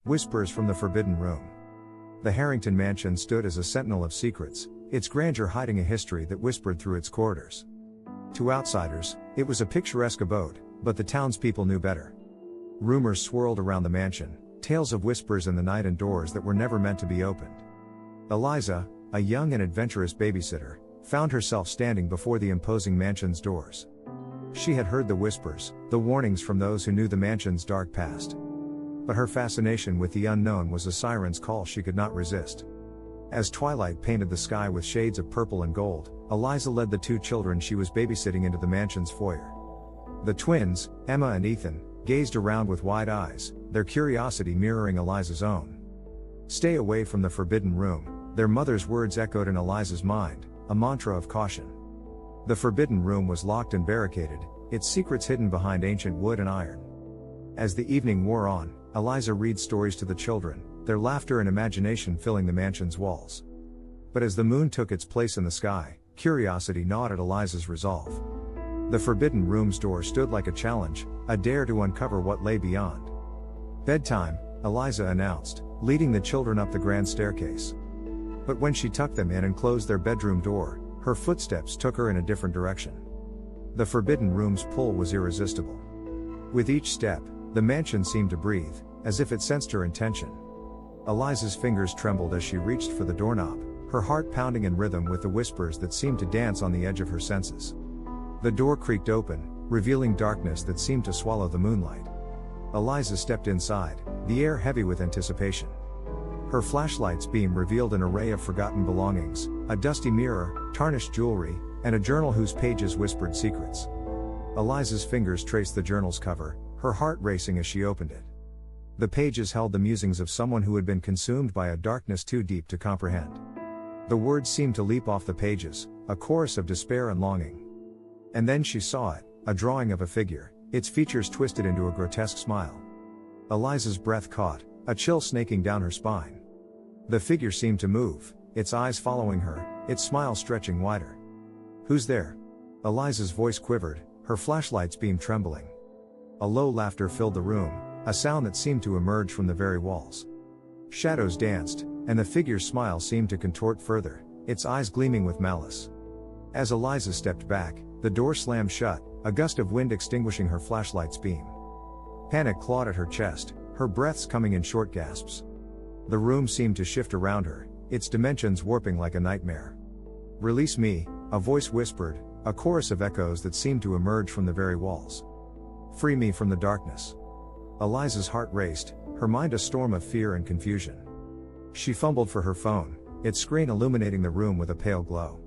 Whispers from the Forbidden Room. The Harrington mansion stood as a sentinel of secrets, its grandeur hiding a history that whispered through its corridors. To outsiders, it was a picturesque abode, but the townspeople knew better. Rumors swirled around the mansion, tales of whispers in the night and doors that were never meant to be opened. Eliza, a young and adventurous babysitter, found herself standing before the imposing mansion's doors. She had heard the whispers, the warnings from those who knew the mansion's dark past. But her fascination with the unknown was a siren's call she could not resist. As twilight painted the sky with shades of purple and gold, Eliza led the two children she was babysitting into the mansion's foyer. The twins, Emma and Ethan, gazed around with wide eyes, their curiosity mirroring Eliza's own. "Stay away from the Forbidden Room," their mother's words echoed in Eliza's mind, a mantra of caution. The Forbidden Room was locked and barricaded, its secrets hidden behind ancient wood and iron. As the evening wore on, Eliza read stories to the children, their laughter and imagination filling the mansion's walls. But as the moon took its place in the sky, curiosity gnawed at Eliza's resolve. The Forbidden Room's door stood like a challenge, a dare to uncover what lay beyond. "Bedtime," Eliza announced, leading the children up the grand staircase. But when she tucked them in and closed their bedroom door, her footsteps took her in a different direction. The Forbidden Room's pull was irresistible. With each step, the mansion seemed to breathe, as if it sensed her intention. Eliza's fingers trembled as she reached for the doorknob, her heart pounding in rhythm with the whispers that seemed to dance on the edge of her senses. The door creaked open, revealing darkness that seemed to swallow the moonlight. Eliza stepped inside, the air heavy with anticipation. Her flashlight's beam revealed an array of forgotten belongings, a dusty mirror, tarnished jewelry, and a journal whose pages whispered secrets. Eliza's fingers traced the journal's cover, her heart racing as she opened it. The pages held the musings of someone who had been consumed by a darkness too deep to comprehend. The words seemed to leap off the pages, a chorus of despair and longing. And then she saw it, a drawing of a figure, its features twisted into a grotesque smile. Eliza's breath caught, a chill snaking down her spine. The figure seemed to move, its eyes following her, its smile stretching wider. "Who's there?" Eliza's voice quivered, her flashlight's beam trembling. A low laughter filled the room, a sound that seemed to emerge from the very walls. Shadows danced, and the figure's smile seemed to contort further, its eyes gleaming with malice. As Eliza stepped back, the door slammed shut, a gust of wind extinguishing her flashlight's beam. Panic clawed at her chest, her breaths coming in short gasps. The room seemed to shift around her, its dimensions warping like a nightmare. "Release me," a voice whispered, a chorus of echoes that seemed to emerge from the very walls. "Free me from the darkness." Eliza's heart raced, her mind a storm of fear and confusion. She fumbled for her phone, its screen illuminating the room with a pale glow.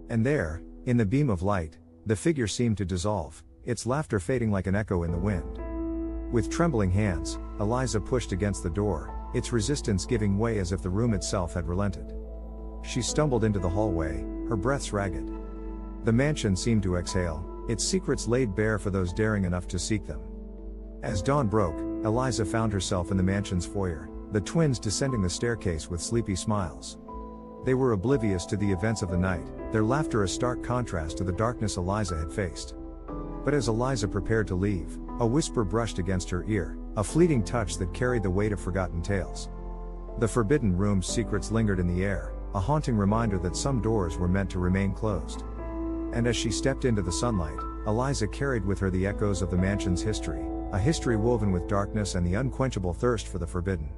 And there, in the beam of light, the figure seemed to dissolve, its laughter fading like an echo in the wind. With trembling hands, Eliza pushed against the door, its resistance giving way as if the room itself had relented. She stumbled into the hallway, her breaths ragged. The mansion seemed to exhale, its secrets laid bare for those daring enough to seek them. As dawn broke, Eliza found herself in the mansion's foyer, the twins descending the staircase with sleepy smiles. They were oblivious to the events of the night, their laughter a stark contrast to the darkness Eliza had faced. But as Eliza prepared to leave, a whisper brushed against her ear, a fleeting touch that carried the weight of forgotten tales. The Forbidden Room's secrets lingered in the air, a haunting reminder that some doors were meant to remain closed. And as she stepped into the sunlight, Eliza carried with her the echoes of the mansion's history, a history woven with darkness and the unquenchable thirst for the forbidden.